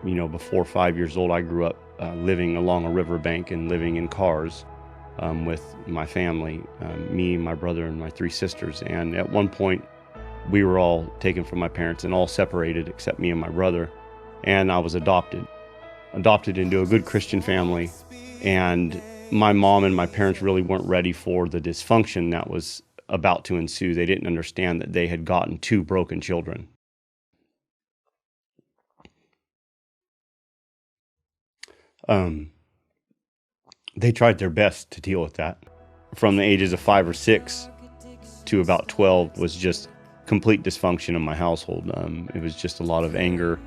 before 5 years old, I grew up living along a riverbank and living in cars with my family, me, my brother, and my 3 sisters. And at one point, we were all taken from my parents and all separated except me and my brother. And I was adopted into a good Christian family. And my mom and my parents really weren't ready for the dysfunction that was about to ensue. They didn't understand that they had gotten 2 broken children. They tried their best to deal with that. From the ages of 5 or 6 to about 12 was just complete dysfunction in my household. It was just a lot of anger.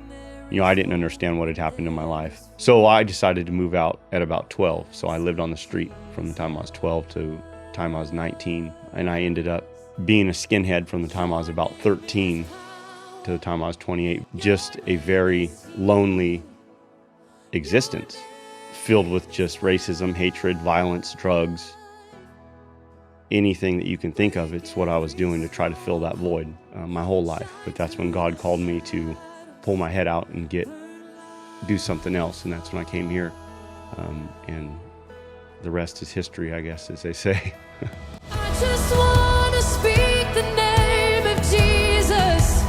I didn't understand what had happened in my life. So I decided to move out at about 12. So I lived on the street from the time I was 12 to the time I was 19. And I ended up being a skinhead from the time I was about 13 to the time I was 28. Just a very lonely existence, filled with just racism, hatred, violence, drugs, anything that you can think of. It's what I was doing to try to fill that void my whole life. But that's when God called me to pull my head out and do something else, and that's when I came here. And the rest is history, I guess, as they say. I just want to speak the name of Jesus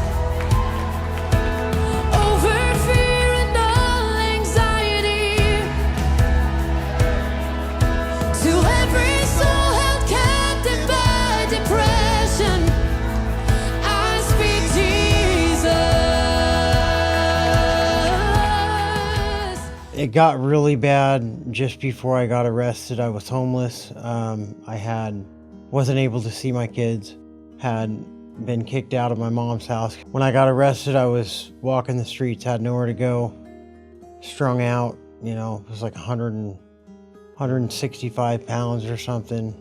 over fear and all anxiety, to every soul held captive by depression. I speak Jesus. It got really bad just before I got arrested. I was homeless. Wasn't able to see my kids. Had been kicked out of my mom's house. When I got arrested, I was walking the streets, had nowhere to go, strung out. It was like 165 pounds or something.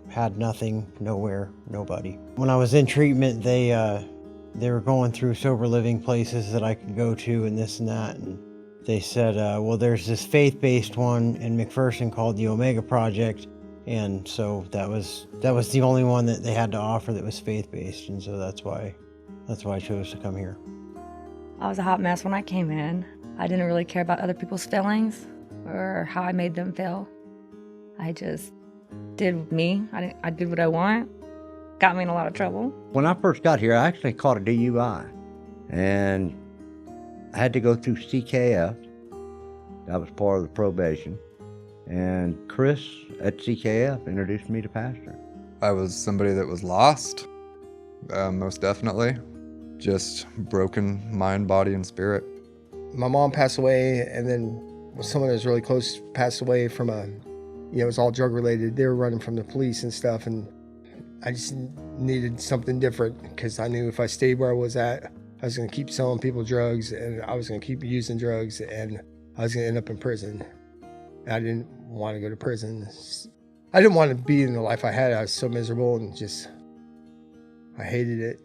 Had nothing, nowhere, nobody. When I was in treatment, they were going through sober living places that I could go to and this and that. And they said, well, there's this faith-based one in McPherson called the Omega Project. And so that was the only one that they had to offer that was faith-based. And so that's why I chose to come here. I was a hot mess when I came in. I didn't really care about other people's feelings or how I made them feel. I just did me. I did what I want. Got me in a lot of trouble. When I first got here, I actually caught a DUI. And I had to go through CKF. That was part of the probation. And Chris at CKF introduced me to Pastor. I was somebody that was lost, most definitely. Just broken mind, body, and spirit. My mom passed away, and then someone that was really close passed away from it was all drug related. They were running from the police and stuff, and I just needed something different because I knew if I stayed where I was at, I was going to keep selling people drugs, and I was going to keep using drugs, and I was going to end up in prison. I didn't want to go to prison. I didn't want to be in the life I had. I was so miserable and I hated it.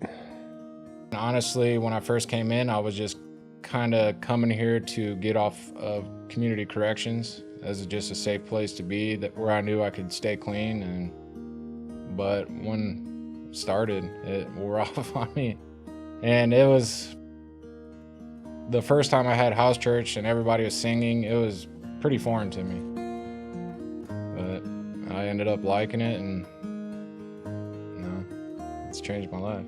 Honestly, when I first came in, I was just kind of coming here to get off of community corrections as just a safe place to be, where I knew I could stay clean. But when it started, it wore off on me. And it was the first time I had house church and everybody was singing. It was pretty foreign to me, but I ended up liking it, and it's changed my life.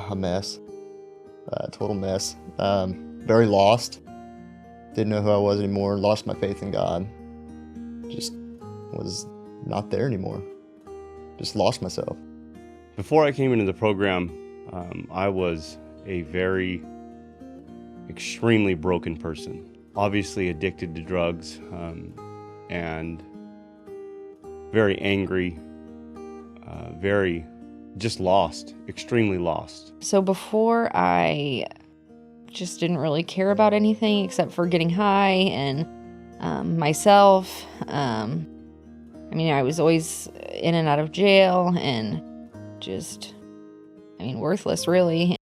A mess, total mess. Very lost. Didn't know who I was anymore. Lost my faith in God. Just was not there anymore. Just lost myself. Before I came into the program, I was a very extremely broken person. Obviously addicted to drugs, and very angry, very just lost, extremely lost. So before, I just didn't really care about anything except for getting high and myself. I was always in and out of jail and just, worthless, really.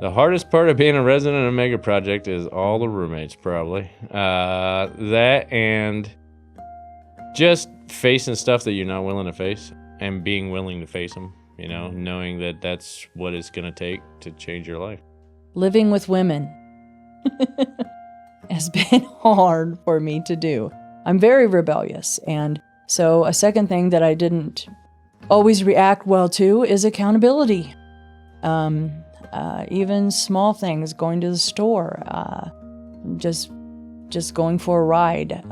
The hardest part of being a resident of Mega Project is all the roommates, probably. That and just facing stuff that you're not willing to face and being willing to face them, knowing that that's what it's going to take to change your life. Living with women has been hard for me to do. I'm very rebellious, and so a second thing that I didn't always react well to is accountability. Even small things, going to the store, just going for a ride,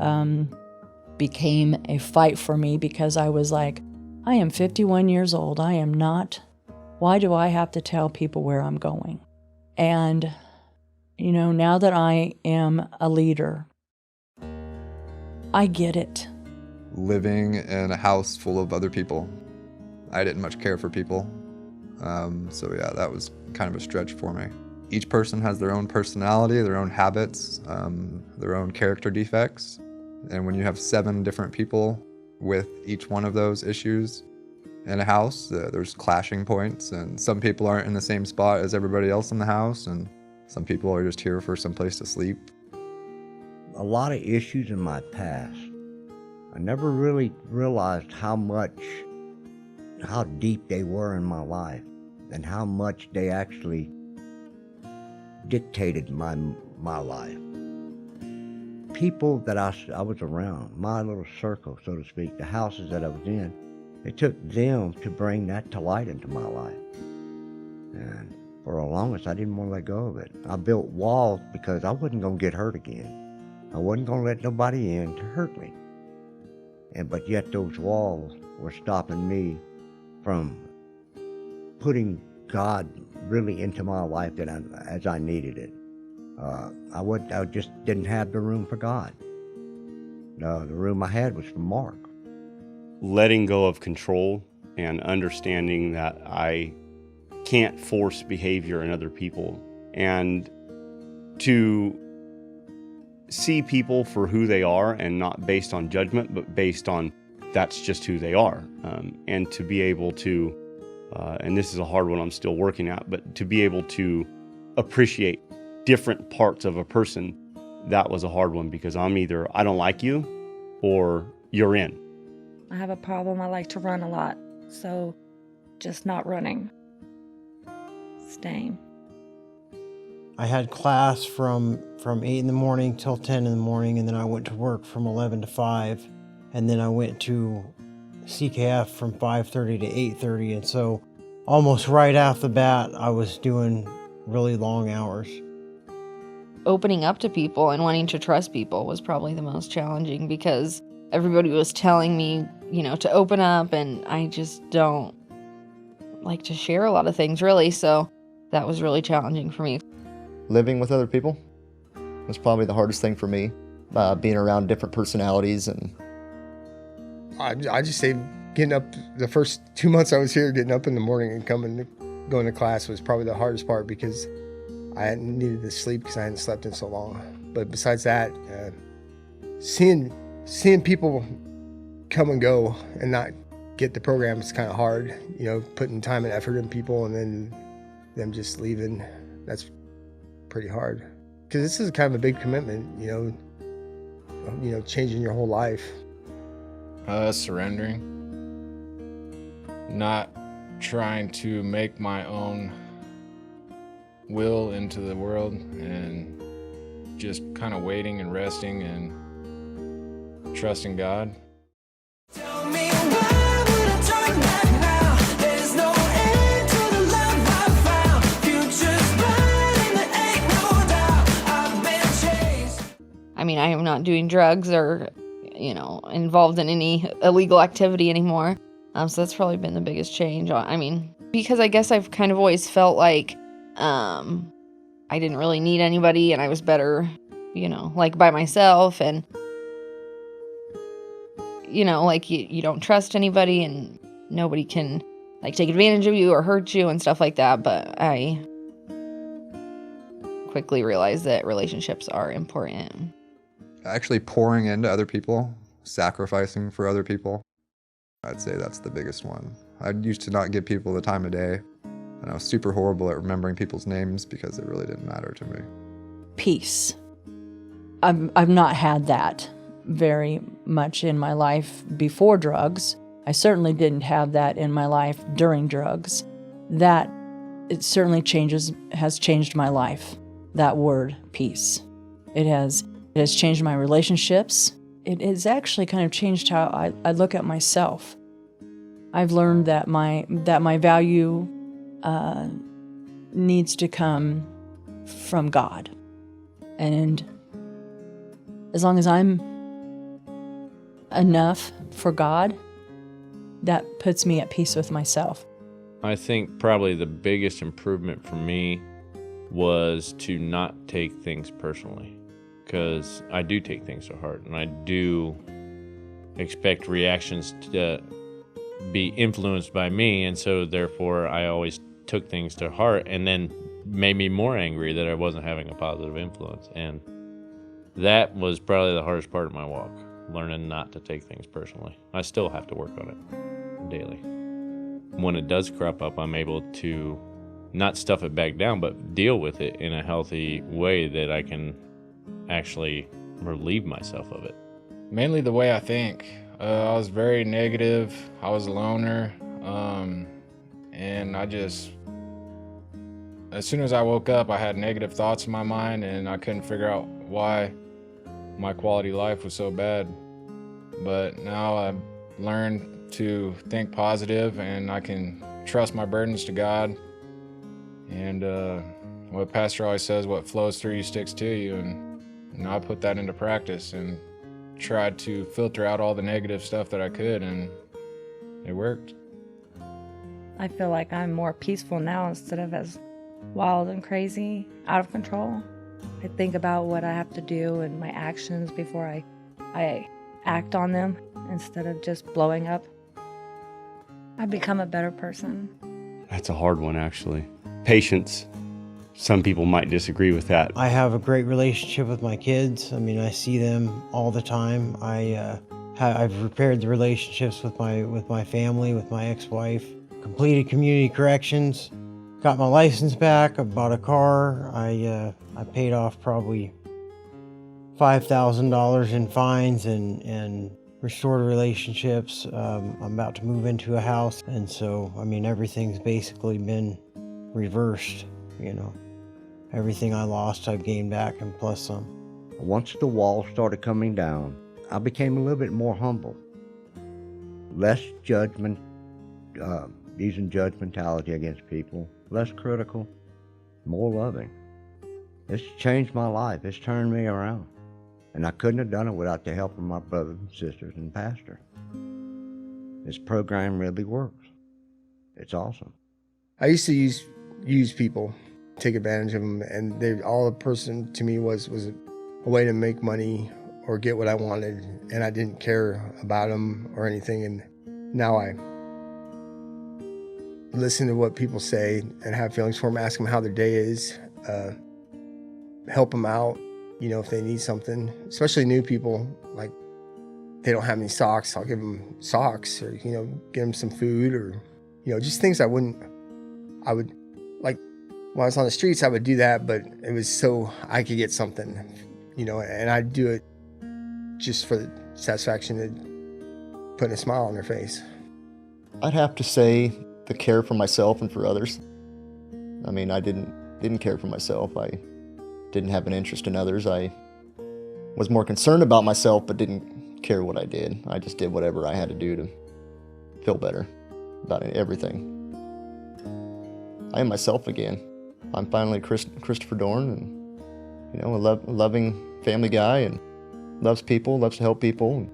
became a fight for me because I was like, I am 51 years old. I am not. Why do I have to tell people where I'm going? And, now that I am a leader, I get it. Living in a house full of other people. I didn't much care for people. So yeah, that was kind of a stretch for me. Each person has their own personality, their own habits, their own character defects. And when you have 7 different people with each one of those issues in a house, there's clashing points, and some people aren't in the same spot as everybody else in the house, and some people are just here for some place to sleep. A lot of issues in my past. I never really realized how deep they were in my life and how much they actually dictated my life. People that I was around, my little circle, so to speak, the houses that I was in, it took them to bring that to light into my life. And for the longest, I didn't want to let go of it. I built walls because I wasn't going to get hurt again. I wasn't going to let nobody in to hurt me. But yet those walls were stopping me from putting God really into my life as I needed it. I just didn't have the room for God. The room I had was for Mark. Letting go of control and understanding that I can't force behavior in other people, and to see people for who they are and not based on judgment, but based on that's just who they are. And to be able to, and this is a hard one I'm still working at, but to be able to appreciate different parts of a person, that was a hard one because I'm either I don't like you or you're in. I have a problem. I like to run a lot. So just not running. Staying. I had class from 8 in the morning till 10 in the morning, and then I went to work from 11 to 5, and then I went to CKF from 5:30 to 8:30, and so almost right off the bat, I was doing really long hours. Opening up to people and wanting to trust people was probably the most challenging because everybody was telling me, to open up, and I just don't like to share a lot of things, really, so that was really challenging for me. Living with other people was probably the hardest thing for me, being around different personalities. And I just say getting up the first 2 months I was here, getting up in the morning and going to class was probably the hardest part because I needed to sleep because I hadn't slept in so long. But besides that, seeing people come and go and not get the program is kind of hard. Putting time and effort in people and then them just leaving, that's pretty hard. Because this is kind of a big commitment, changing your whole life. Surrendering. Not trying to make my own will into the world and just kind of waiting and resting and trusting God. Tell me why would I turn back now? There's no end to the love I found. Future's bright and there ain't no doubt. I've been chased. I mean, I am not doing drugs or, involved in any illegal activity anymore. So that's probably been the biggest change. I mean, because I guess I've kind of always felt like I didn't really need anybody and I was better, by myself, and you don't trust anybody and nobody can take advantage of you or hurt you and stuff like that. But I quickly realized that relationships are important. Actually pouring into other people, sacrificing for other people. I'd say that's the biggest one. I used to not give people the time of day. And I was super horrible at remembering people's names because it really didn't matter to me. Peace. I've not had that very much in my life before drugs. I certainly didn't have that in my life during drugs. That it certainly has changed my life. That word, peace. It has changed my relationships. It has actually kind of changed how I look at myself. I've learned that my value needs to come from God. And as long as I'm enough for God, that puts me at peace with myself. I think probably the biggest improvement for me was to not take things personally, because I do take things to heart, and I do expect reactions to be influenced by me, and so therefore I always took things to heart, and then made me more angry that I wasn't having a positive influence. And that was probably the hardest part of my walk, learning not to take things personally. I still have to work on it daily. When it does crop up, I'm able to not stuff it back down, but deal with it in a healthy way that I can actually relieve myself of it. Mainly the way I think. I was very negative. I was a loner. And as soon as I woke up, I had negative thoughts in my mind, and I couldn't figure out why my quality of life was so bad. But now I've learned to think positive, and I can trust my burdens to God. And what Pastor always says, what flows through you sticks to you. And I put that into practice and tried to filter out all the negative stuff that I could, and it worked. I feel like I'm more peaceful now instead of as wild and crazy, out of control. I think about what I have to do and my actions before I act on them instead of just blowing up. I've become a better person. That's a hard one, actually. Patience. Some people might disagree with that. I have a great relationship with my kids. I mean, I see them all the time. I've repaired the relationships with my family, with my ex-wife. Completed community corrections. Got my license back. I bought a car. I paid off probably $5,000 in fines and restored relationships. I'm about to move into a house, and so I mean everything's basically been reversed. You know, everything I lost, I've gained back, and plus some. Once the walls started coming down, I became a little bit more humble, less judgment, using judgmentality against people, less critical, more loving. It's changed my life. It's turned me around. And I couldn't have done it without the help of my brothers and sisters and pastor. This program really works. It's awesome. I used to use people, take advantage of them, and all a person to me was a way to make money or get what I wanted, and I didn't care about them or anything. And now I listen to what people say and have feelings for them, ask them how their day is, help them out, you know, if they need something, especially new people, like they don't have any socks, I'll give them socks, or, you know, get them some food, or, you know, just things I would, like, when I was on the streets, I would do that, but it was so I could get something, you know, and I'd do it just for the satisfaction of putting a smile on their face. I'd have to say the care for myself and for others. I mean, I didn't care for myself. I didn't have an interest in others. I was more concerned about myself, but didn't care what I did. I just did whatever I had to do to feel better about everything. I am myself again. I'm finally Christopher Dorn, and, you know, a loving family guy, and loves people, loves to help people, and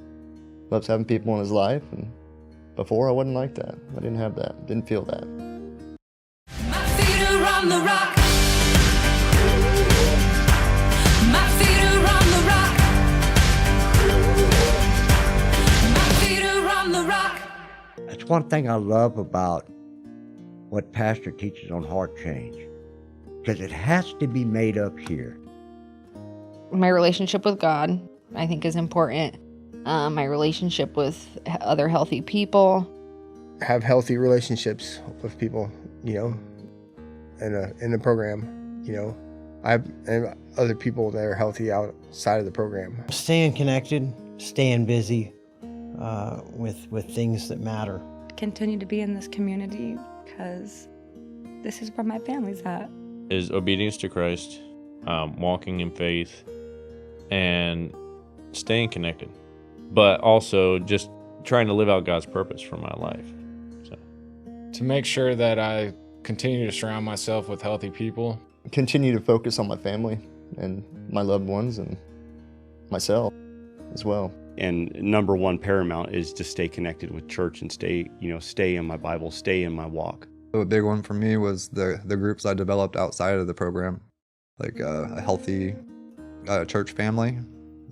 loves having people in his life. And before, I wasn't like that. I didn't have that. Didn't feel that. My feet are on the rock. My feet are on the rock. My feet are on the rock. That's one thing I love about what Pastor teaches on heart change, because it has to be made up here. My relationship with God, I think, is important. My relationship with other healthy people. Have healthy relationships with people, you know, in the program. You know, I have and other people that are healthy outside of the program. Staying connected, staying busy with things that matter. Continue to be in this community because this is where my family's at. Is obedience to Christ, walking in faith, and staying connected, but also just trying to live out God's purpose for my life. So, To make sure that I continue to surround myself with healthy people. Continue to focus on my family and my loved ones and myself as well. And number one paramount is to stay connected with church and stay in my Bible, stay in my walk. A big one for me was the groups I developed outside of the program, like a healthy church family,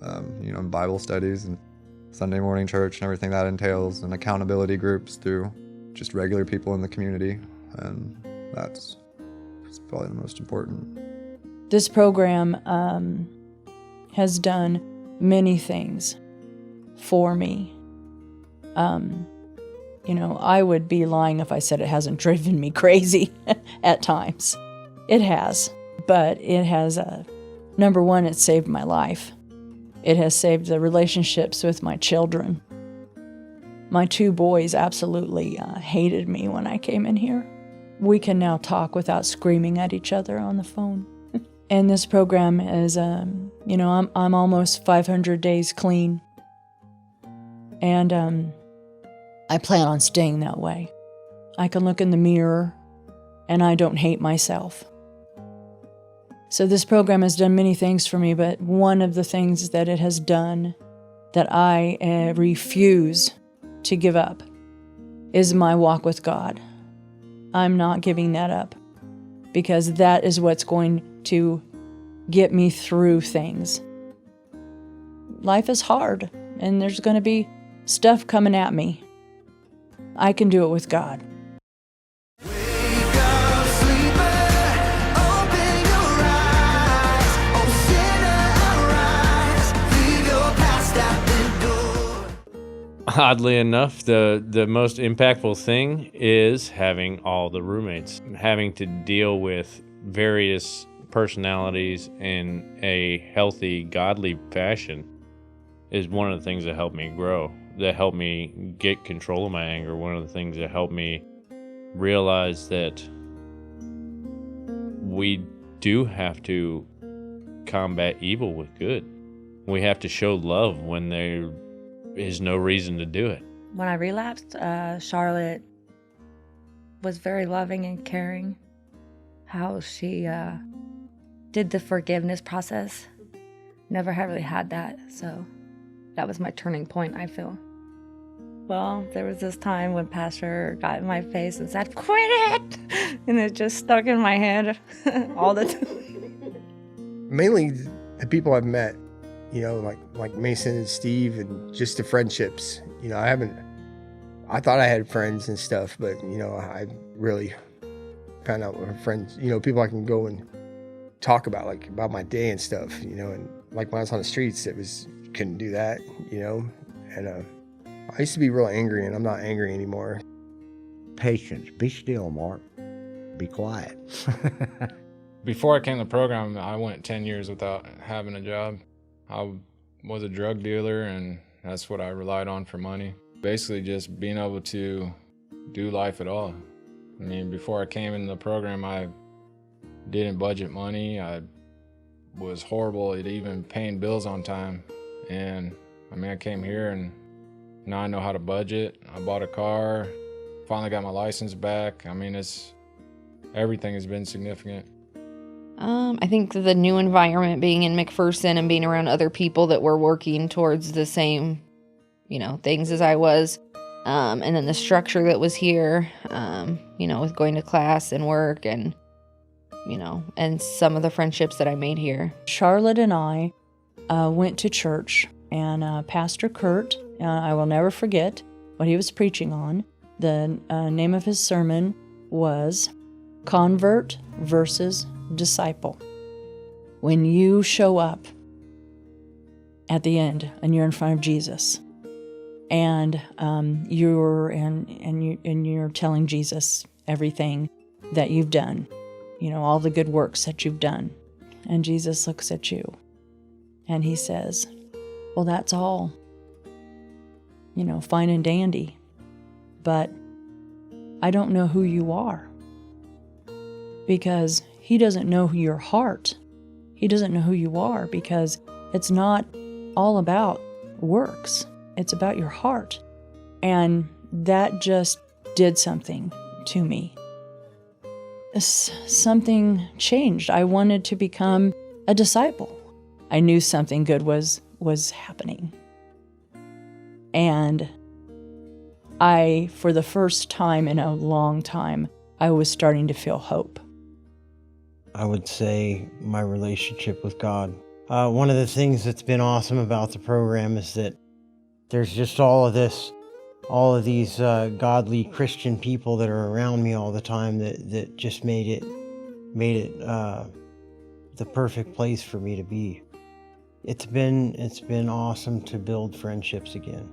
Bible studies and Sunday morning church and everything that entails, and accountability groups through just regular people in the community, and that's probably the most important. This program has done many things for me. I would be lying if I said it hasn't driven me crazy at times. It has, but it has, number one, it saved my life. It has saved the relationships with my children. My 2 boys absolutely hated me when I came in here. We can now talk without screaming at each other on the phone. And this program is, I'm almost 500 days clean. And I plan on staying that way. I can look in the mirror and I don't hate myself. So this program has done many things for me, but one of the things that it has done that I refuse to give up is my walk with God. I'm not giving that up because that is what's going to get me through things. Life is hard and there's going to be stuff coming at me. I can do it with God. Oddly enough, the most impactful thing is having all the roommates. Having to deal with various personalities in a healthy, godly fashion is one of the things that helped me grow, that helped me get control of my anger, one of the things that helped me realize that we do have to combat evil with good. We have to show love when there is no reason to do it. When I relapsed, Charlotte was very loving and caring. How she did the forgiveness process. Never have really had that, so that was my turning point, I feel. Well, there was this time when Pastor got in my face and said, "Quit it!" And it just stuck in my head all the time. Mainly the people I've met, like Mason and Steve, and just the friendships. I thought I had friends and stuff, but I really found out what friends, people I can go and talk about, like about my day and stuff, and like when I was on the streets, couldn't do that, and I used to be real angry, and I'm not angry anymore. Patience. Be still, Mark. Be quiet. Before I came to the program, I went 10 years without having a job. I was a drug dealer, and that's what I relied on for money. Basically just being able to do life at all. I mean, before I came into the program, I didn't budget money. I was horrible at even paying bills on time. And I came here and now I know how to budget. I bought a car, finally got my license back. Everything has been significant. I think the new environment, being in McPherson and being around other people that were working towards the same, things as I was, and then the structure that was here, with going to class and work and, and some of the friendships that I made here. Charlotte and I went to church, and Pastor Kurt, I will never forget what he was preaching on. The name of his sermon was Convert versus Disciple. When you show up at the end and you're in front of Jesus, and you're telling Jesus everything that you've done, all the good works that you've done. And Jesus looks at you and he says, well, that's all, fine and dandy, but I don't know who you are. Because he doesn't know your heart. He doesn't know who you are, because it's not all about works. It's about your heart. And that just did something to me. Something changed. I wanted to become a disciple. I knew something good was happening. And for the first time in a long time, I was starting to feel hope. I would say my relationship with God. One of the things that's been awesome about the program is that there's just all of these godly Christian people that are around me all the time that just made it the perfect place for me to be. It's been awesome to build friendships again.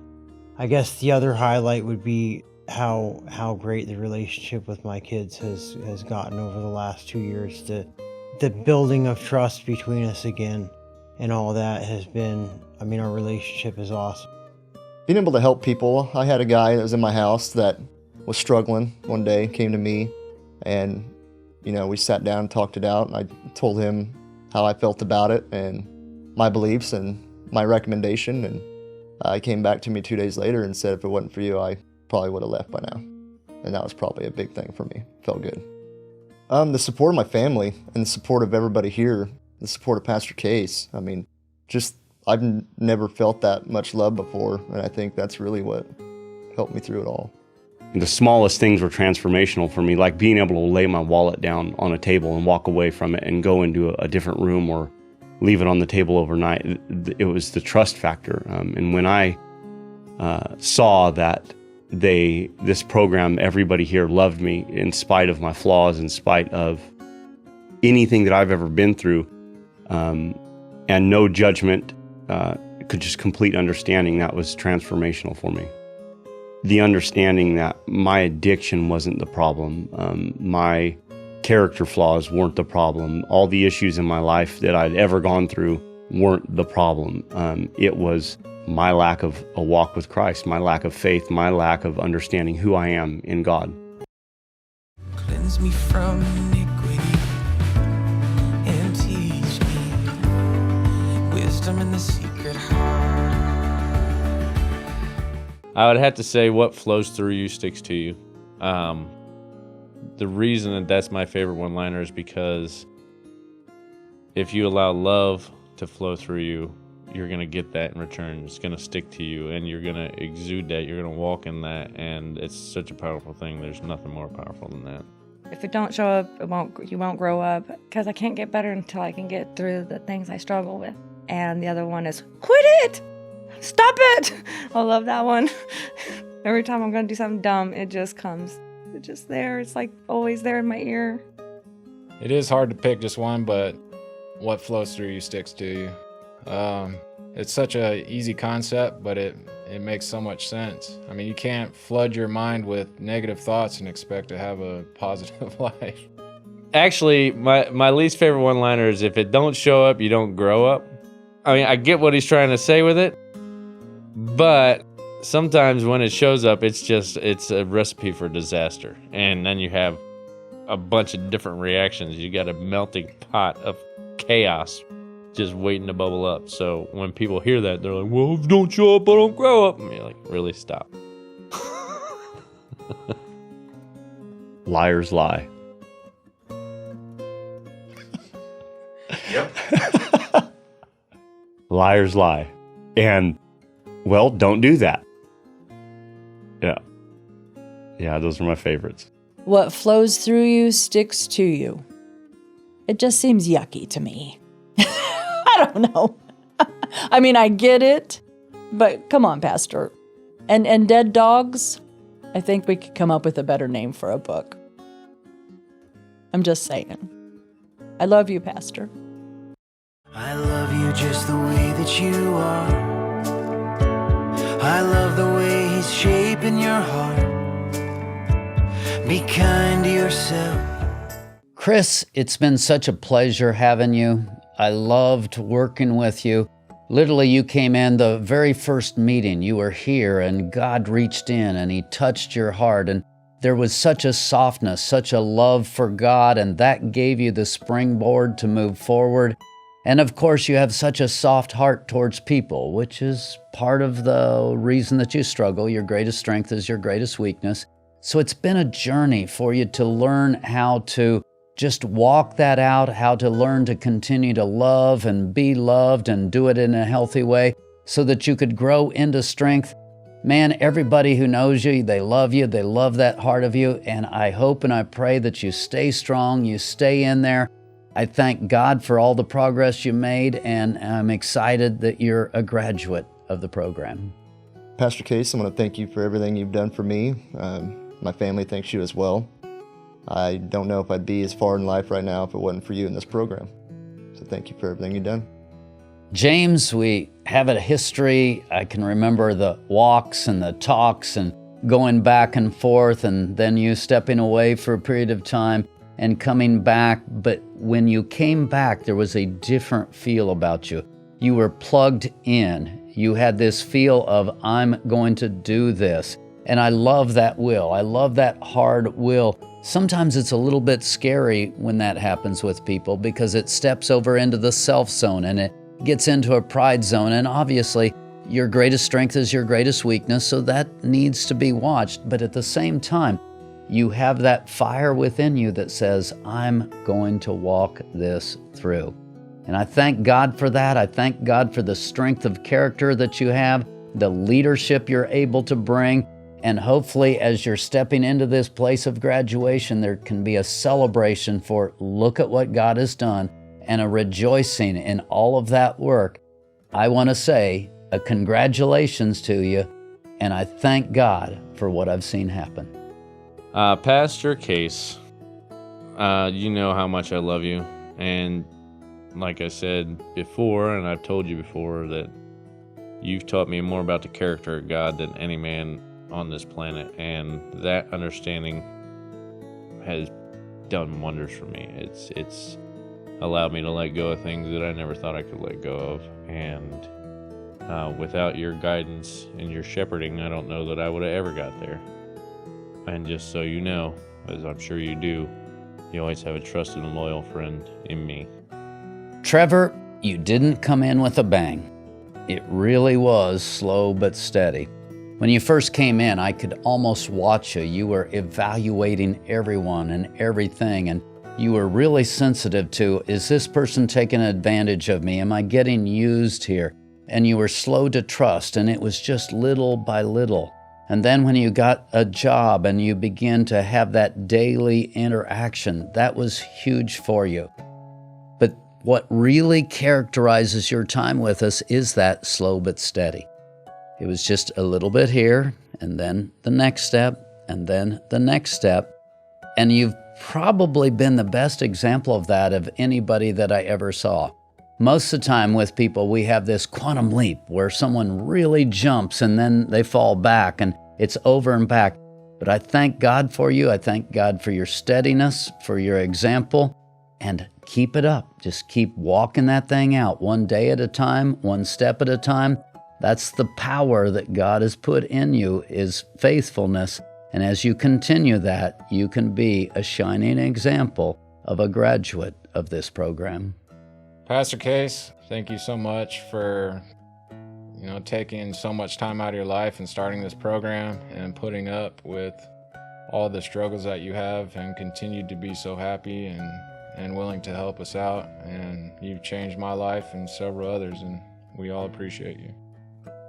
I guess the other highlight would be how great the relationship with my kids has gotten over the last 2 years. The building of trust between us again and all that has been, our relationship is awesome. Being able to help people. I had a guy that was in my house that was struggling one day, came to me, and we sat down and talked it out, and I told him how I felt about it and my beliefs and my recommendation, and he came back to me 2 days later and said if it wasn't for you, I probably would have left by now. And that was probably a big thing for me. Felt good. The support of my family and the support of everybody here, the support of Pastor Case. I've never felt that much love before, and I think that's really what helped me through it all. The smallest things were transformational for me, like being able to lay my wallet down on a table and walk away from it and go into a different room or leave it on the table overnight. It was the trust factor. And when I saw that this program, everybody here loved me in spite of my flaws, in spite of anything that I've ever been through, and no judgment, just complete understanding, that was transformational for me. The understanding that my addiction wasn't the problem, my character flaws weren't the problem, all the issues in my life that I'd ever gone through weren't the problem. It was my lack of a walk with Christ, my lack of faith, my lack of understanding who I am in God. Cleanse me from iniquity and teach me wisdom in the secret heart. I would have to say what flows through you sticks to you. The reason that that's my favorite one-liner is because if you allow love to flow through you, you're going to get that in return. It's going to stick to you, and you're going to exude that. You're going to walk in that, and it's such a powerful thing. There's nothing more powerful than that. If it don't show up, you won't grow up, because I can't get better until I can get through the things I struggle with. And the other one is, quit it! Stop it! I love that one. Every time I'm going to do something dumb, it just comes. It's just there. It's like always there in my ear. It is hard to pick just one, but what flows through you sticks to you. It's such a easy concept, but it makes so much sense. You can't flood your mind with negative thoughts and expect to have a positive life. Actually, my least favorite one-liner is if it don't show up, you don't grow up. I get what he's trying to say with it, but sometimes when it shows up, it's a recipe for disaster. And then you have a bunch of different reactions. You got a melting pot of chaos just waiting to bubble up. So when people hear that, they're like, well, if you don't show up, I don't grow up. And you're like, really, stop. Liars lie. Yep. Liars lie. And, well, don't do that. Yeah, those are my favorites. What flows through you sticks to you. It just seems yucky to me. I don't know. I get it, but come on, Pastor. And dead dogs, I think we could come up with a better name for a book. I'm just saying. I love you, Pastor. I love you just the way that you are. I love the way he's shaping your heart. Be kind to yourself. Chris, it's been such a pleasure having you. I loved working with you. Literally, you came in the very first meeting. You were here, and God reached in, and He touched your heart. And there was such a softness, such a love for God, and that gave you the springboard to move forward. And of course, you have such a soft heart towards people, which is part of the reason that you struggle. Your greatest strength is your greatest weakness. So it's been a journey for you to learn how to just walk that out, how to learn to continue to love and be loved and do it in a healthy way so that you could grow into strength. Man, everybody who knows you, they love that heart of you, and I hope and I pray that you stay strong, you stay in there. I thank God for all the progress you made, and I'm excited that you're a graduate of the program. Pastor Case, I want to thank you for everything you've done for me. My family thanks you as well. I don't know if I'd be as far in life right now if it wasn't for you in this program. So thank you for everything you've done. James, we have a history. I can remember the walks and the talks and going back and forth, and then you stepping away for a period of time and coming back. But when you came back, there was a different feel about you. You were plugged in. You had this feel of, I'm going to do this. And I love that will. I love that hard will. Sometimes it's a little bit scary when that happens with people because it steps over into the self zone and it gets into a pride zone. And obviously, your greatest strength is your greatest weakness, so that needs to be watched. But at the same time, you have that fire within you that says, I'm going to walk this through. And I thank God for that. I thank God for the strength of character that you have, the leadership you're able to bring. And hopefully, as you're stepping into this place of graduation, there can be a celebration for look at what God has done and a rejoicing in all of that work. I want to say a congratulations to you, and I thank God for what I've seen happen. Pastor Case, you know how much I love you. And like I said before, and I've told you before, that you've taught me more about the character of God than any man on this planet, and that understanding has done wonders for me. It's allowed me to let go of things that I never thought I could let go of, and without your guidance and your shepherding, I don't know that I would have ever got there. And just so you know, as I'm sure you do, you always have a trusted and loyal friend in me. Trevor, you didn't come in with a bang. It really was slow but steady. When you first came in, I could almost watch you. You were evaluating everyone and everything, and you were really sensitive to, is this person taking advantage of me? Am I getting used here? And you were slow to trust, and it was just little by little. And then when you got a job and you began to have that daily interaction, that was huge for you. But what really characterizes your time with us is that slow but steady. It was just a little bit here, and then the next step, and then the next step. And you've probably been the best example of that of anybody that I ever saw. Most of the time with people, we have this quantum leap where someone really jumps and then they fall back and it's over and back. But I thank God for you. I thank God for your steadiness, for your example, and keep it up. Just keep walking that thing out one day at a time, one step at a time. That's the power that God has put in you, is faithfulness. And as you continue that, you can be a shining example of a graduate of this program. Pastor Case, thank you so much for, taking so much time out of your life and starting this program and putting up with all the struggles that you have and continue to be so happy and willing to help us out. And you've changed my life and several others, and we all appreciate you.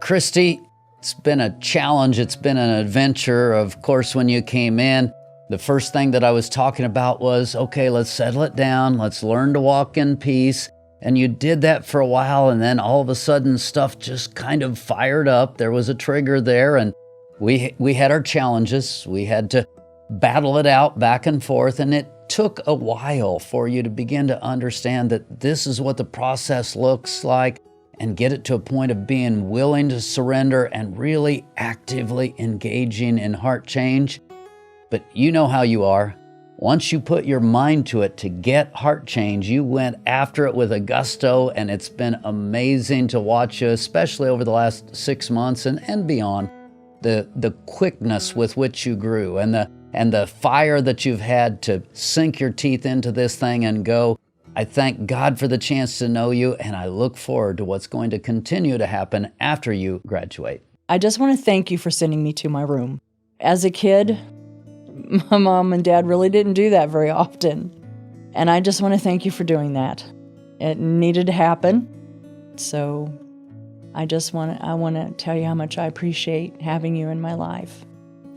Christy, it's been a challenge. It's been an adventure. Of course, when you came in, the first thing that I was talking about was, okay, let's settle it down. Let's learn to walk in peace. And you did that for a while, and then all of a sudden stuff just kind of fired up. There was a trigger there, and we had our challenges. We had to battle it out back and forth, and it took a while for you to begin to understand that this is what the process looks like, and get it to a point of being willing to surrender and really actively engaging in heart change. But you know how you are. once you put your mind to it to get heart change, you went after it with a gusto, and it's been amazing to watch you, especially over the last 6 months and beyond, the quickness with which you grew and the fire that you've had to sink your teeth into this thing and go. I thank God for the chance to know you, and I look forward to what's going to continue to happen after you graduate. I just want to thank you for sending me to my room. As a kid, my mom and dad really didn't do that very often. And I just want to thank you for doing that. It needed to happen. So I want to tell you how much I appreciate having you in my life.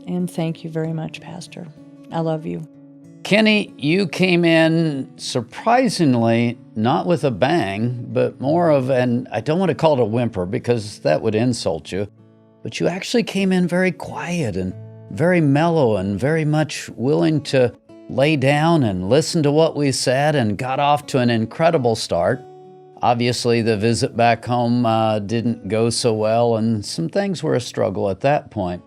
And thank you very much, Pastor. I love you. Kenny, you came in surprisingly not with a bang, but more of an, I don't want to call it a whimper because that would insult you, but you actually came in very quiet and very mellow and very much willing to lay down and listen to what we said, and got off to an incredible start. Obviously, the visit back home didn't go so well, and some things were a struggle at that point.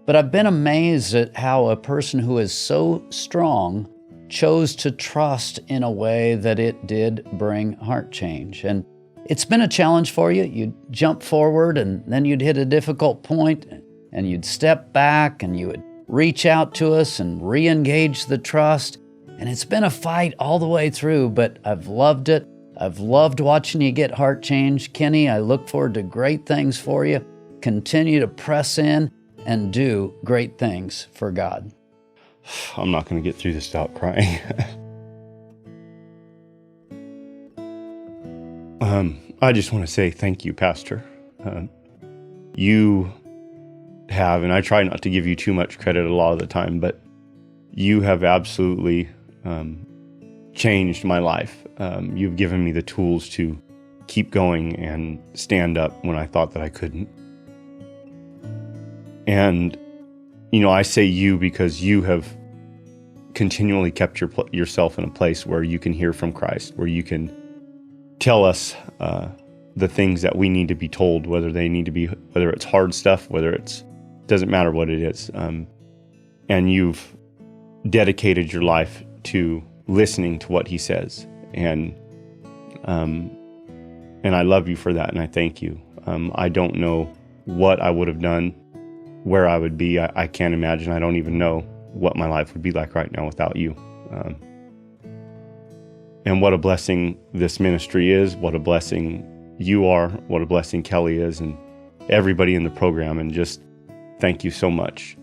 But I've been amazed at how a person who is so strong chose to trust in a way that it did bring heart change. And it's been a challenge for you. You'd jump forward, and then you'd hit a difficult point, and you'd step back, and you would reach out to us and re-engage the trust. And it's been a fight all the way through, but I've loved it. I've loved watching you get heart change. Kenny, I look forward to great things for you. Continue to press in and do great things for God. I'm not going to get through this without crying. I just want to say thank you, Pastor. You have, and I try not to give you too much credit a lot of the time, but you have absolutely changed my life. You've given me the tools to keep going and stand up when I thought that I couldn't. And, you know, I say you because you have continually kept yourself in a place where you can hear from Christ, where you can tell us the things that we need to be told, whether it's hard stuff, doesn't matter what it is. And you've dedicated your life to listening to what he says. And I love you for that, and I thank you. I don't know what I would have done, where I would be. I can't imagine. I don't even know what my life would be like right now without you. And what a blessing this ministry is, what a blessing you are, what a blessing Kelly is, and everybody in the program. And just thank you so much.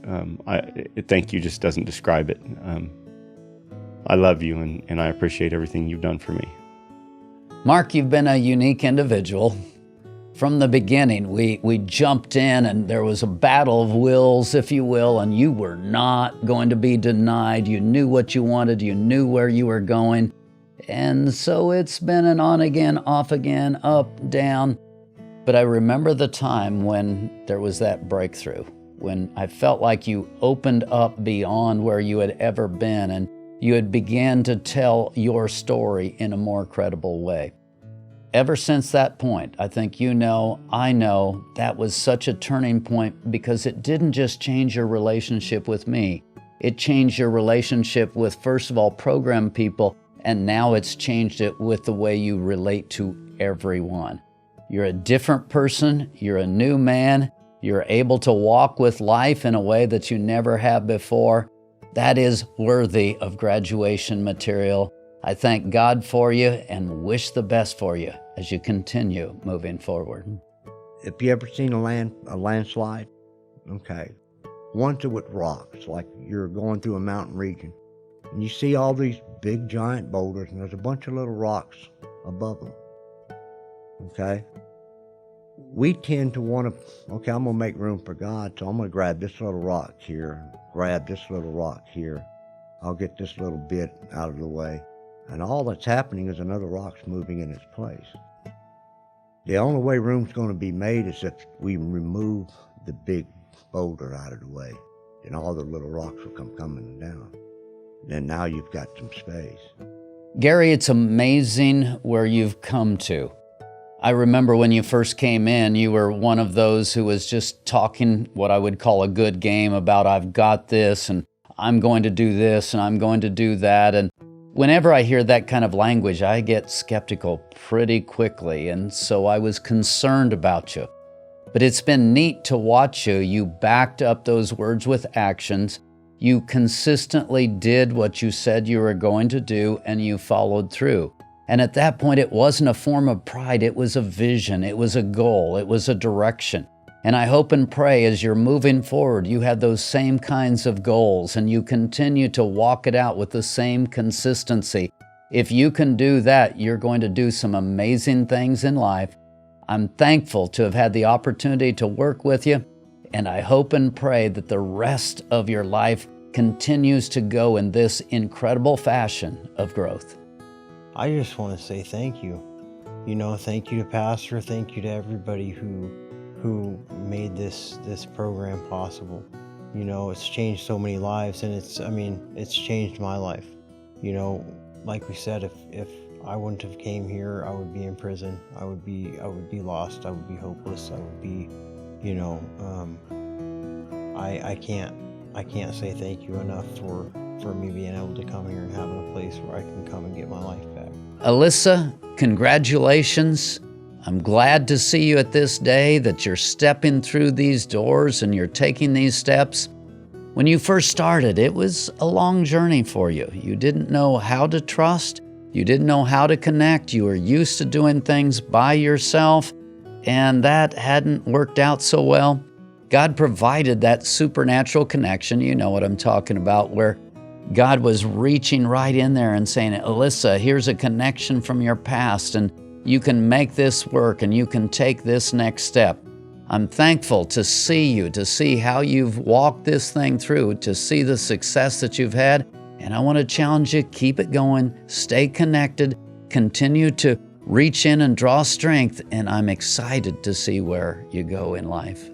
Thank you just doesn't describe it. I love you, and I appreciate everything you've done for me. Mark, you've been a unique individual. From the beginning, we jumped in, and there was a battle of wills, if you will, and you were not going to be denied. You knew what you wanted. You knew where you were going. And so it's been an on again, off again, up, down. But I remember the time when there was that breakthrough, when I felt like you opened up beyond where you had ever been, and you had began to tell your story in a more credible way. Ever since that point, I think I know, that was such a turning point, because it didn't just change your relationship with me. It changed your relationship with, first of all, program people, and now it's changed it with the way you relate to everyone. You're a different person. You're a new man. You're able to walk with life in a way that you never have before. That is worthy of graduation material. I thank God for you and wish the best for you as you continue moving forward. If you ever seen a landslide, okay, ones with rocks, like you're going through a mountain region, and you see all these big giant boulders, and there's a bunch of little rocks above them, okay? We tend to want to, okay, I'm going to make room for God, so I'm going to grab this little rock here, grab this little rock here. I'll get this little bit out of the way. And all that's happening is another rock's moving in its place. The only way room's going to be made is if we remove the big boulder out of the way. And all the little rocks will come coming down. Then now you've got some space. Gary, it's amazing where you've come to. I remember when you first came in, you were one of those who was just talking what I would call a good game about I've got this and I'm going to do this and I'm going to do that. And whenever I hear that kind of language, I get skeptical pretty quickly. And so I was concerned about you. But it's been neat to watch you. You backed up those words with actions. You consistently did what you said you were going to do, and you followed through. And at that point, it wasn't a form of pride. It was a vision. It was a goal. It was a direction. And I hope and pray as you're moving forward, you have those same kinds of goals and you continue to walk it out with the same consistency. If you can do that, you're going to do some amazing things in life. I'm thankful to have had the opportunity to work with you, and I hope and pray that the rest of your life continues to go in this incredible fashion of growth. I just want to say thank you. Thank you to Pastor. Thank you to everybody who made this program possible. It's changed so many lives, and it's changed my life. Like we said, if I wouldn't have came here, I would be in prison. I would be lost. I would be hopeless. I would be, I can't say thank you enough for me being able to come here and having a place where I can come and get my life back. Alyssa, congratulations. I'm glad to see you at this day, that you're stepping through these doors and you're taking these steps. When you first started, it was a long journey for you. You didn't know how to trust. You didn't know how to connect. You were used to doing things by yourself, and that hadn't worked out so well. God provided that supernatural connection, you know what I'm talking about, where God was reaching right in there and saying, Alyssa, here's a connection from your past, and you can make this work and you can take this next step. I'm thankful to see you, to see how you've walked this thing through, to see the success that you've had. And I want to challenge you, keep it going, stay connected, continue to reach in and draw strength. And I'm excited to see where you go in life.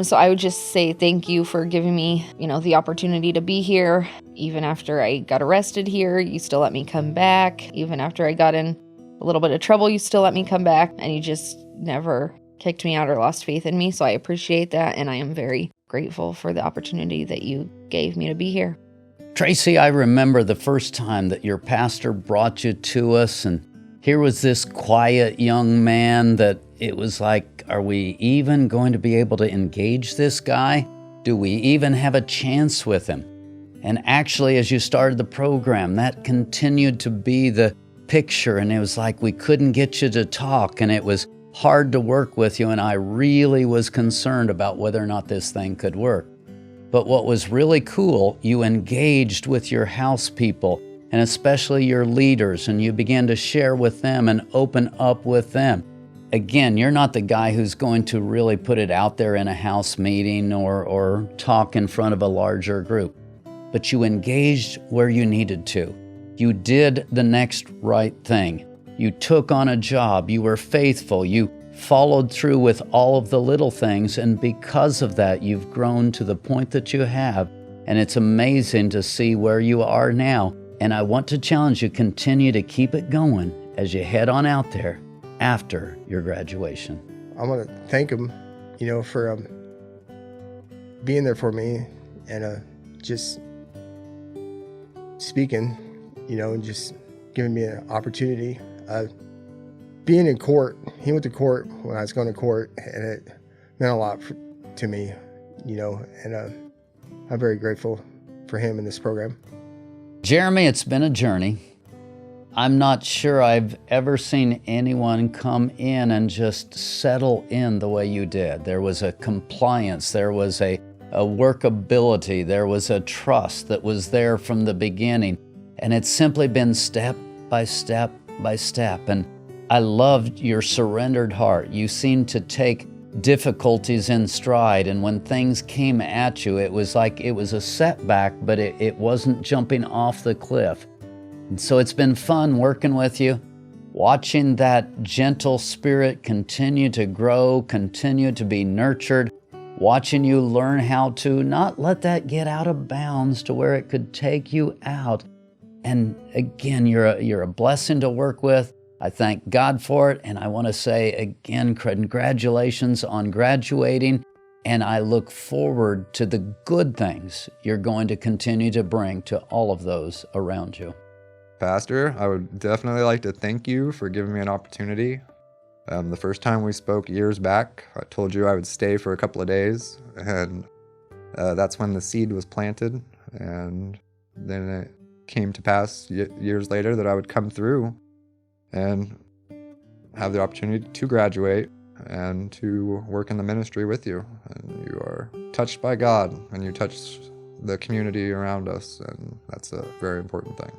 So I would just say thank you for giving me, the opportunity to be here. Even after I got arrested here, you still let me come back. Even after I got in a little bit of trouble, you still let me come back, and you just never kicked me out or lost faith in me. So I appreciate that, and I am very grateful for the opportunity that you gave me to be here. Tracy, I remember the first time that your pastor brought you to us, and here was this quiet young man that it was like, are we even going to be able to engage this guy? Do we even have a chance with him? And actually, as you started the program, that continued to be the picture, and it was like we couldn't get you to talk, and it was hard to work with you, and I really was concerned about whether or not this thing could work. But what was really cool, you engaged with your house people, and especially your leaders, and you began to share with them and open up with them. Again, you're not the guy who's going to really put it out there in a house meeting or talk in front of a larger group, but you engaged where you needed to. You did the next right thing. You took on a job. You were faithful. You followed through with all of the little things, and because of that, you've grown to the point that you have, and it's amazing to see where you are now. And I want to challenge you, continue to keep it going as you head on out there after your graduation. I want to thank him, for being there for me and just speaking, and just giving me an opportunity. Being in court, he went to court when I was going to court, and it meant a lot to me, and I'm very grateful for him in this program. Jeremy, it's been a journey. I'm not sure I've ever seen anyone come in and just settle in the way you did. There was a compliance, there was a workability, there was a trust that was there from the beginning. And it's simply been step by step by step. And I loved your surrendered heart. You seemed to take difficulties in stride, and when things came at you, it was like it was a setback, but it wasn't jumping off the cliff. And so it's been fun working with you, watching that gentle spirit continue to grow, continue to be nurtured, watching you learn how to not let that get out of bounds to where it could take you out. And again, you're a blessing to work with. I thank God for it, and I want to say again, congratulations on graduating. And I look forward to the good things you're going to continue to bring to all of those around you. Pastor, I would definitely like to thank you for giving me an opportunity. The first time we spoke years back, I told you I would stay for a couple of days, and that's when the seed was planted. And then it came to pass years later that I would come through and have the opportunity to graduate and to work in the ministry with you. And you are touched by God, and you touch the community around us, and that's a very important thing.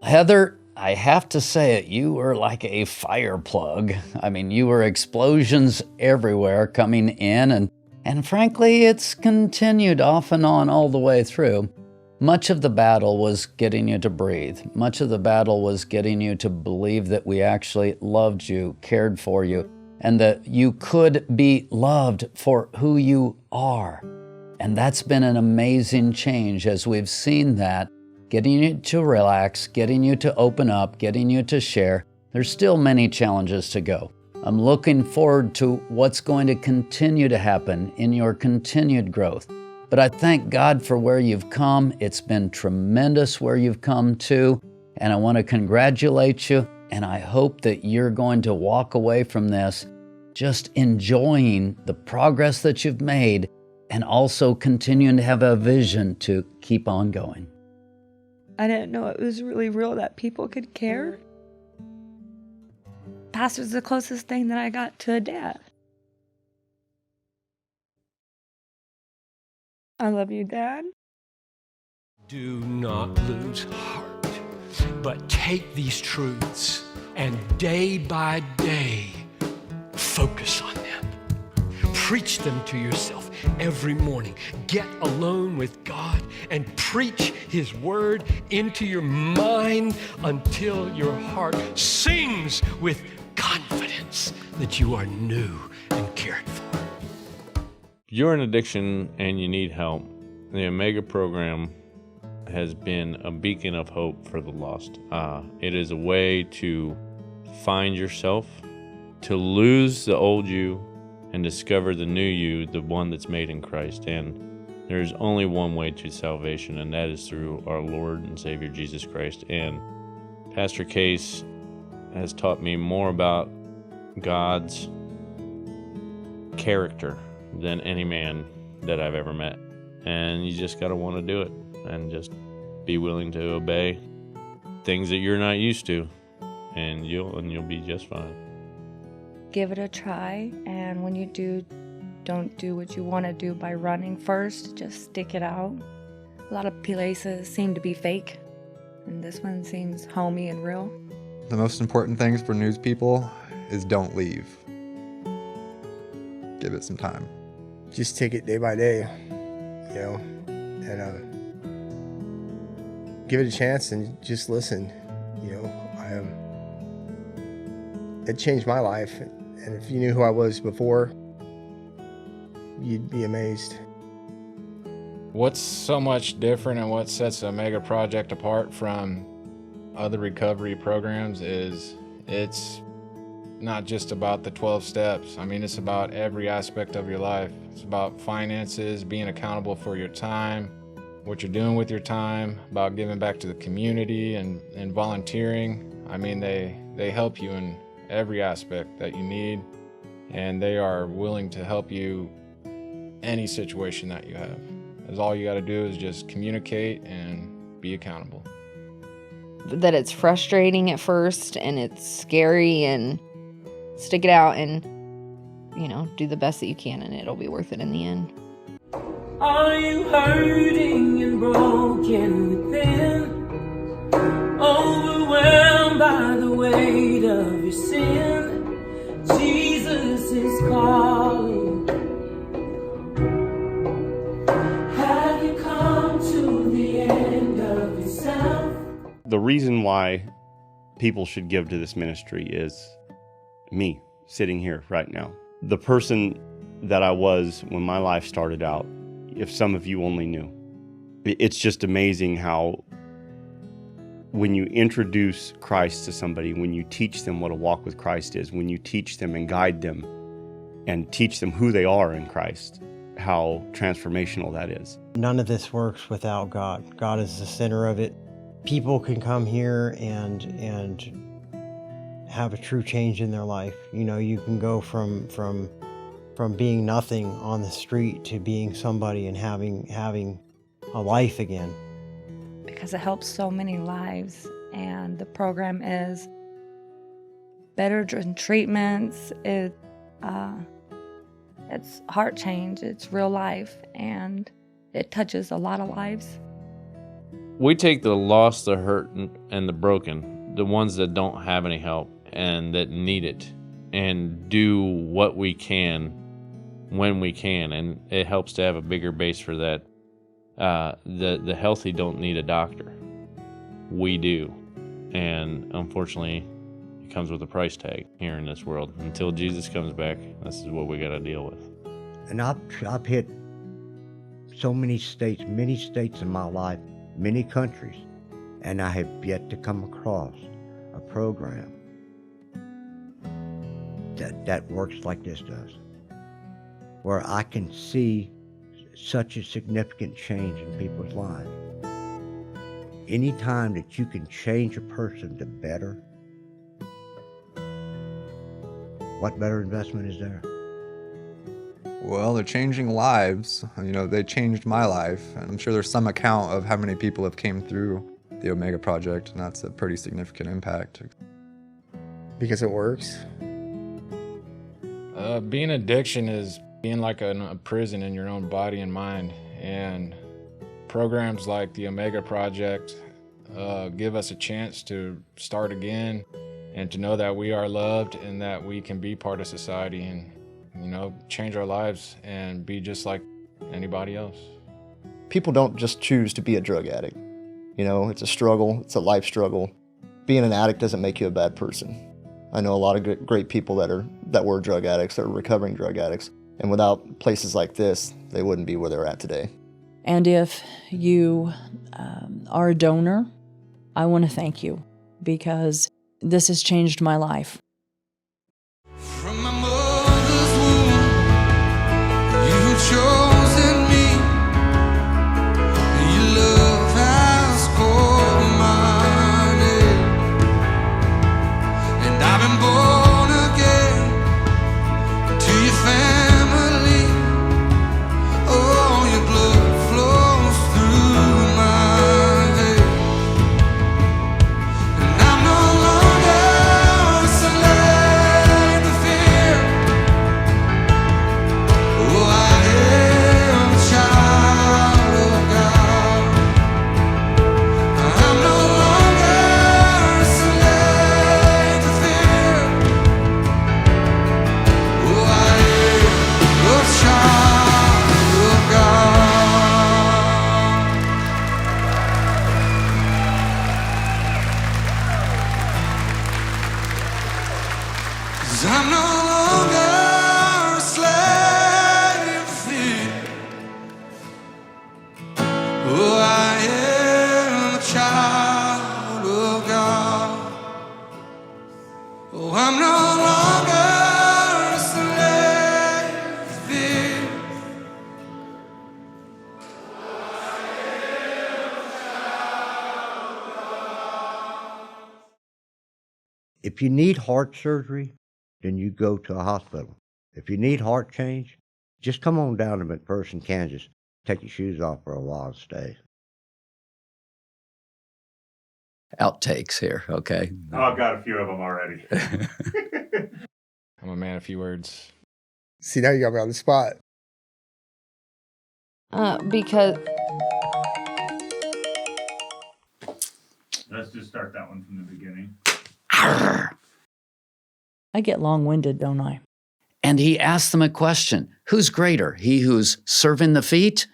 Heather, I have to say it, you were like a fire plug. I mean, you were explosions everywhere coming in, and frankly, it's continued off and on all the way through. Much of the battle was getting you to breathe. Much of the battle was getting you to believe that we actually loved you, cared for you, and that you could be loved for who you are. And that's been an amazing change as we've seen that, getting you to relax, getting you to open up, getting you to share. There's still many challenges to go. I'm looking forward to what's going to continue to happen in your continued growth. But I thank God for where you've come. It's been tremendous where you've come to, and I want to congratulate you, and I hope that you're going to walk away from this just enjoying the progress that you've made and also continuing to have a vision to keep on going. I didn't know it was really real that people could care. Pastor's the closest thing that I got to a dad. I love you, Dad. Do not lose heart, but take these truths and day by day focus on them. Preach them to yourself every morning. Get alone with God and preach His word into your mind until your heart sings with confidence that you are new and cared for. If you're in addiction and you need help, the Omega program has been a beacon of hope for the lost. It is a way to find yourself, to lose the old you, and discover the new you, the one that's made in Christ. And there's only one way to salvation, and that is through our Lord and Savior Jesus Christ. And Pastor Case has taught me more about God's character than any man that I've ever met. And you just got to want to do it and just be willing to obey things that you're not used to, and you'll be just fine. Give it a try, and when you do, don't do what you want to do by running first. Just stick it out. A lot of places seem to be fake, and this one seems homey and real. The most important things for news people is don't leave. Give it some time. Just take it day by day, you know, and give it a chance and just listen. You know, it changed my life, and if you knew who I was before, you'd be amazed. What's so much different and what sets the Omega Project apart from other recovery programs is it's not just about the 12 steps. I mean, it's about every aspect of your life. It's about finances, being accountable for your time, what you're doing with your time, about giving back to the community and volunteering. I mean, they help you in every aspect that you need, and they are willing to help you any situation that you have. As all you got to do is just communicate and be accountable. That it's frustrating at first and it's scary, and stick it out and, you know, do the best that you can, and it'll be worth it in the end. Are you hurting and broken within? Overwhelmed by the weight of your sin? Jesus is calling. Have you come to the end of yourself? The reason why people should give to this ministry is me sitting here right now. The person that I was when my life started out, if some of you only knew. It's just amazing how when you introduce Christ to somebody, when you teach them what a walk with Christ is, when you teach them and guide them, and teach them who they are in Christ, how transformational that is. None of this works without God. God is the center of it. People can come here and have a true change in their life. You know, you can go from being nothing on the street to being somebody and having a life again. Because it helps so many lives, and the program is better than treatments. It's heart change. It's real life, and it touches a lot of lives. We take the lost, the hurt, and the broken, the ones that don't have any help and that need it, and do what we can when we can, and it helps to have a bigger base for that. The healthy don't need a doctor. We do, and unfortunately, it comes with a price tag here in this world. Until Jesus comes back, this is what we got to deal with. And I've hit so many states in my life, many countries, and I have yet to come across a program that works like this does, where I can see such a significant change in people's lives. Anytime that you can change a person to better, what better investment is there? Well, they're changing lives. You know, they changed my life. And I'm sure there's some account of how many people have came through the Omega Project, and that's a pretty significant impact. Because it works. Being addiction is being like a prison in your own body and mind. And programs like the Omega Project give us a chance to start again and to know that we are loved and that we can be part of society and, you know, change our lives and be just like anybody else. People don't just choose to be a drug addict. You know, it's a struggle, it's a life struggle. Being an addict doesn't make you a bad person. I know a lot of great people that were drug addicts, that are recovering drug addicts, and without places like this, they wouldn't be where they're at today. And if you are a donor, I want to thank you, because this has changed my life. From my mother's womb, you've chosen me. Your love has called my name, and I've been born again to your family. Oh, your blood flows through my veins, and I'm no longer a slave to fear. Oh, I am a child of God. I'm no longer a slave to fear. Oh, I am a child of God. 'Cause I'm no longer a slave to fear. Oh, I am a child of God. Oh, I'm no longer a slave to fear. If you need heart surgery, then you go to a hospital. If you need heart change, just come on down to McPherson, Kansas. Take your shoes off for a while and stay. Outtakes here, okay? Oh, I've got a few of them already. I'm a man of few words. See, now you got me on the spot. Because Let's just start that one from the beginning. I get long-winded, don't I? And he asked them a question. Who's greater, he who's serving the feet?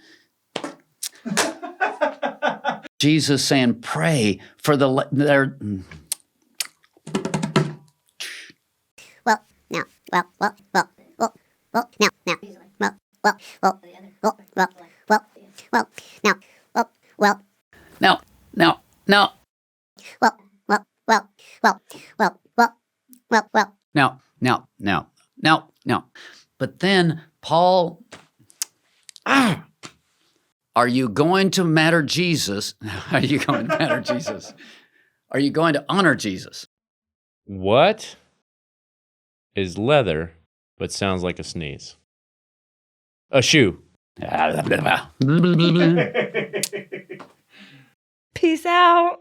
Jesus saying, pray for their... Now. But then Paul, are you going to matter Jesus? Are you going to matter Jesus? Are you going to honor Jesus? What is leather but sounds like a sneeze? A shoe. Peace out.